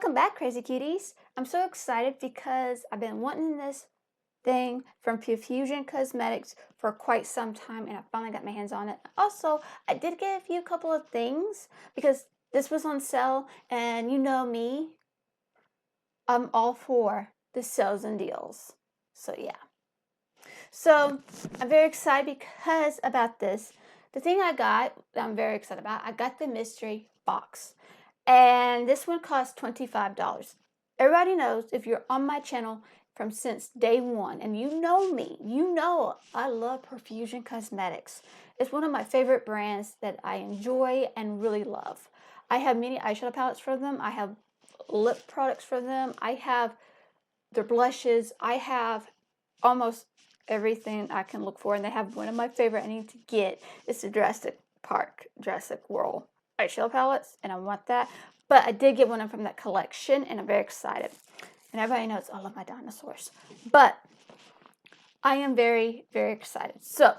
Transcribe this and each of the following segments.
Welcome back, Crazy Cuties. I'm so excited because I've been wanting this thing from Profusion Cosmetics for quite some time, and I finally got my hands on it. Also, I did get a couple of things because this was on sale, and you know me, I'm all for the sales and deals. So yeah. So I'm very excited because about this. The thing I got that I'm very excited about, I got the mystery box. And this one cost $25. Everybody knows, if you're on my channel from since day one, and you know me, you know I love Profusion Cosmetics. It's one of my favorite brands that I enjoy and really love. I have many eyeshadow palettes for them. I have lip products for them. I have their blushes. I have almost everything I can look for, and they have one of my favorite I need to get. It's the Jurassic World eyeshadow palettes, and I want that. But I did get one from that collection, and I'm very excited. And everybody knows I love my dinosaurs. But I am very, very excited. So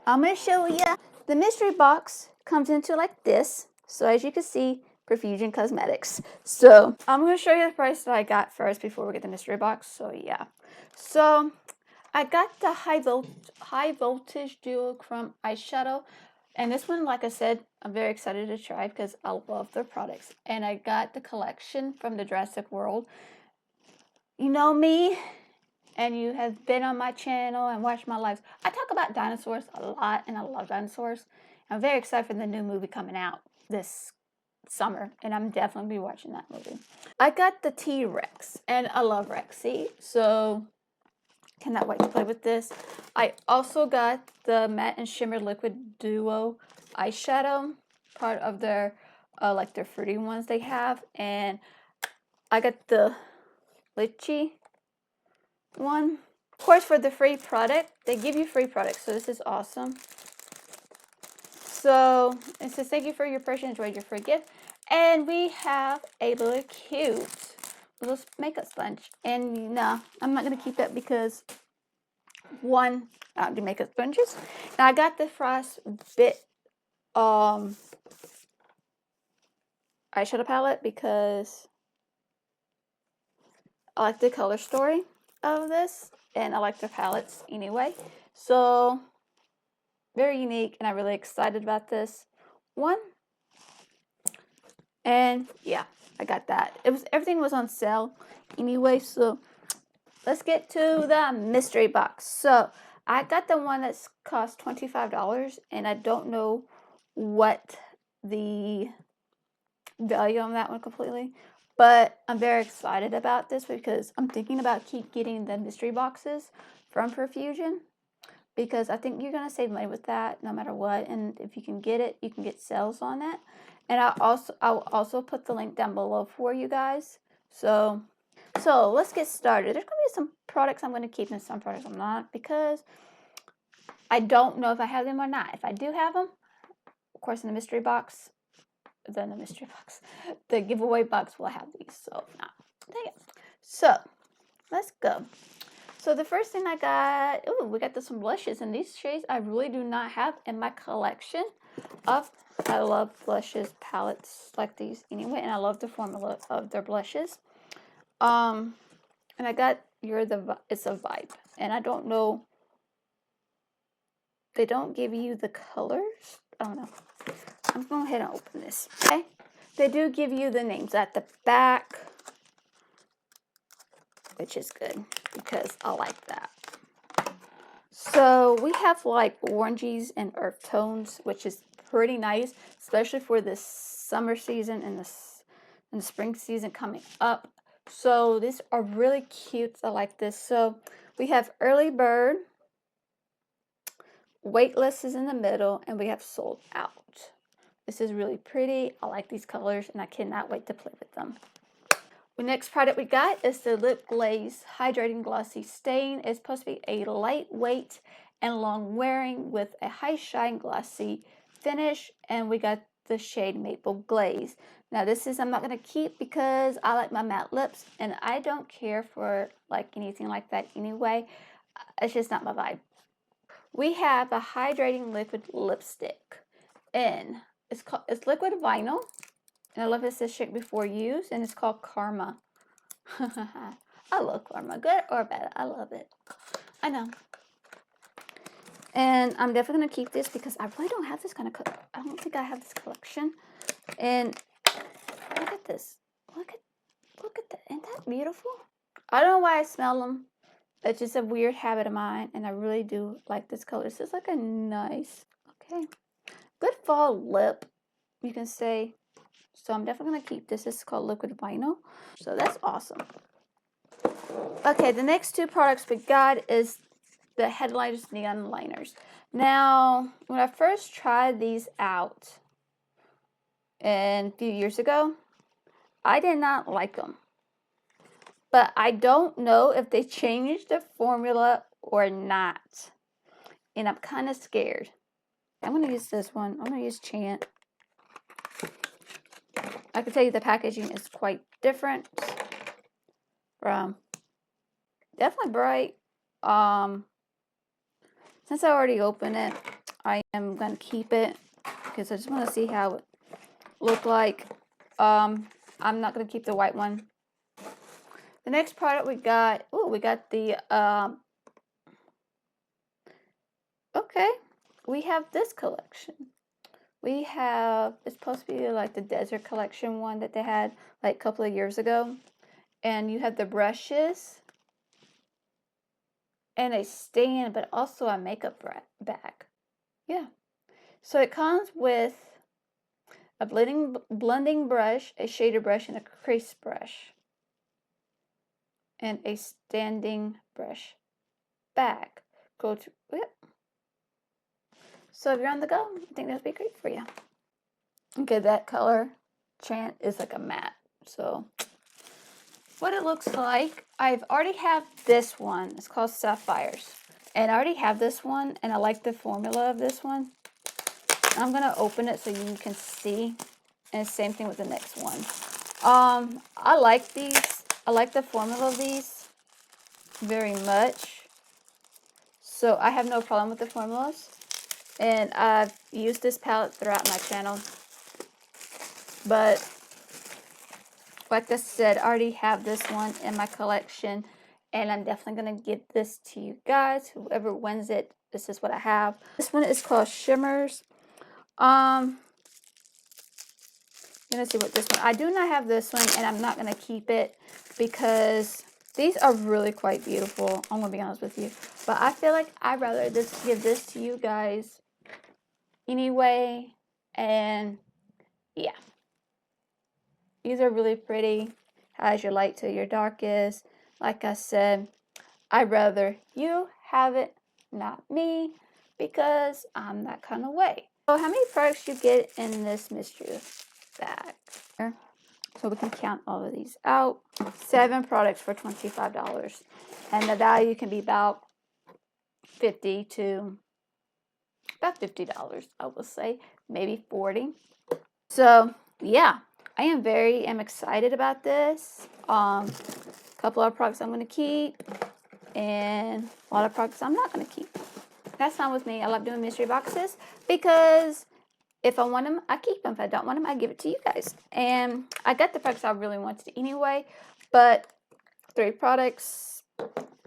I'm going to show you. The mystery box comes into like this. So as you can see, Profusion Cosmetics. So I'm going to show you the price that I got first before we get the mystery box. So yeah. So I got the high voltage duochrome eyeshadow, and this one, like I said, I'm very excited to try because I love their products. And I got the collection from the Jurassic World. You know me, and you have been on my channel and watched my lives. I talk about dinosaurs a lot, and I love dinosaurs. I'm very excited for the new movie coming out this summer, and I'm definitely be watching that movie. I got the T-Rex, and I love Rexy, so cannot wait to play with this. I also got the Matte and Shimmer Liquid Duo eyeshadow, part of their like their fruity ones they have, and I got the lychee one. Of course, for the free product, they give you free products, so this is awesome. So it says thank you for your purchase, enjoy your free gift, and we have a little cute little makeup sponge. And no, I'm not gonna keep that because one, I don't do makeup sponges. Now I got the Frostbit eyeshadow palette because I like the color story of this, and I like their palettes anyway. So very unique, and I'm really excited about this one. And yeah, I got that. Everything was on sale anyway, so let's get to the mystery box. So I got the one that's cost $25, and I don't know what the value on that one completely, but I'm very excited about this because I'm thinking about keep getting the mystery boxes from Profusion, because I think you're gonna save money with that no matter what, and if you can get it, you can get sales on it. And I'll also put the link down below for you guys. So let's get started. There's gonna be some products I'm gonna keep and some products I'm not, because I don't know if I have them or not. If I do have them, of course, in the mystery box, the giveaway box will have these. So if not, dang it. So let's go. So the first thing I got, oh, we got some blushes, and these shades I really do not have in my collection of. I love blushes palettes like these anyway, and I love the formula of their blushes. And I got it's a Vibe, and I don't know. They don't give you the colors. I don't know. I'm going ahead and open this. Okay, they do give you the names at the back, which is good because I like that. So we have like oranges and earth tones, which is pretty nice, especially for this summer season and the spring season coming up. So these are really cute. I like this. So we have Early Bird, Weightless is in the middle, and we have Sold Out. This is really pretty. I like these colors, and I cannot wait to play with them. The next product we got is the Lip Glaze Hydrating Glossy Stain. It's supposed to be a lightweight and long wearing with a high shine glossy finish, and we got the shade Maple Glaze. Now this is I'm not going to keep because I like my matte lips, and I don't care for like anything like that anyway. It's just not my vibe. We have a hydrating liquid lipstick, and it's liquid vinyl. And I love it says shake before use, and it's called Karma. I love Karma, good or bad. I love it. I know. And I'm definitely gonna keep this because I really don't have this kind of. I don't think I have this collection. And look at this. Look at that. Isn't that beautiful? I don't know why I smell them. It's just a weird habit of mine, and I really do like this color. This is like a nice, okay, good fall lip, you can say. So I'm definitely gonna keep this. This is called Liquid Vinyl. So that's awesome. Okay, the next two products we got is the Headliners Neon Liners. Now, when I first tried these out a few years ago, I did not like them. But I don't know if they changed the formula or not. And I'm kind of scared. I'm going to use this one. I'm going to use Chant. I can tell you the packaging is quite different from definitely bright. Since I already opened it, I am going to keep it because I just want to see how it look like. I'm not going to keep the white one. The next product we got, we got the, okay, we have this collection. We have, it's supposed to be like the desert collection one that they had like a couple of years ago. And you have the brushes and a stand, but also a makeup bag. Yeah. So it comes with a blending brush, a shader brush, and a crease brush. And a standing brush bag. Go to it. So if you're on the go, I think that would be great for you. Okay, that color Chant is like a matte. So what it looks like, I've already have this one. It's called Sapphires. And I already have this one, and I like the formula of this one. I'm going to open it so you can see. And same thing with the next one. I like these. I like the formula of these very much. So I have no problem with the formulas. And I've used this palette throughout my channel. But like I said, I already have this one in my collection. And I'm definitely going to give this to you guys. Whoever wins it, this is what I have. This one is called Shimmers. I'm going to see what this one. I do not have this one, and I'm not going to keep it because these are really quite beautiful. I'm going to be honest with you. But I feel like I'd rather give this to you guys anyway. And yeah. These are really pretty. As your light to your darkest. Like I said, I'd rather you have it, not me, because I'm that kind of way. So how many products you get in this mystery bag? So we can count all of these out. 7 products for $25. And the value can be about $50, I will say. Maybe $40. So yeah, I am excited about this. Couple of products I'm going to keep, and a lot of products I'm not going to keep. That's fine with me. I love doing mystery boxes because if I want them, I keep them. If I don't want them, I give it to you guys. And I got the products I really wanted anyway, but 3 products.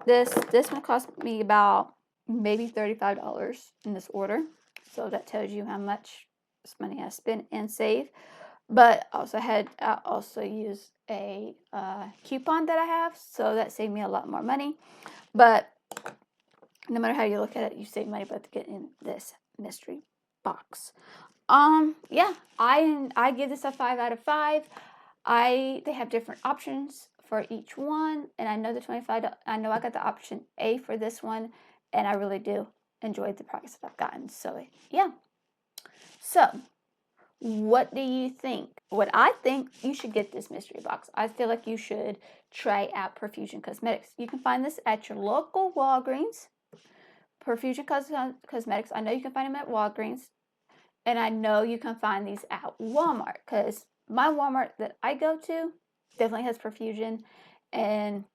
This one cost me about maybe $35 in this order. So that tells you how much money I spent and save. But I also used a coupon that I have, so that saved me a lot more money. But no matter how you look at it, you save money by getting this mystery box. Yeah, I give this a 5 out of 5. They have different options for each one, and I know I know I got the option A for this one, and I really do enjoy the products that I've gotten. So yeah. So what do you think? What I think, you should get this mystery box. I feel like you should try out Profusion Cosmetics. You can find this at your local Walgreens. Profusion Cosmetics, I know you can find them at Walgreens. And I know you can find these at Walmart, because my Walmart that I go to definitely has Profusion, and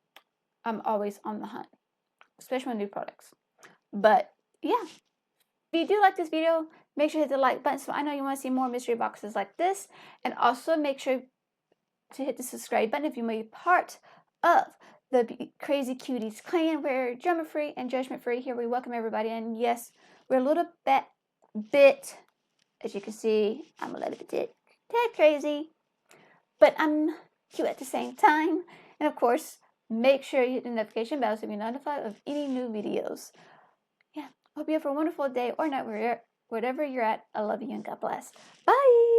I'm always on the hunt, especially with new products. But yeah, if you do like this video, Make sure to hit the like button so I know you want to see more mystery boxes like this. And also make sure to hit the subscribe button if you may be part of the Crazy Cuties clan. We're drama free and judgment free. Here we welcome everybody. And yes, we're a little bit, as you can see, I'm a little bit crazy, but I'm cute at the same time. And of course, make sure you hit the notification bell to be notified of any new videos. Yeah, hope you have a wonderful day or night wherever you're at. I love you and God bless. Bye.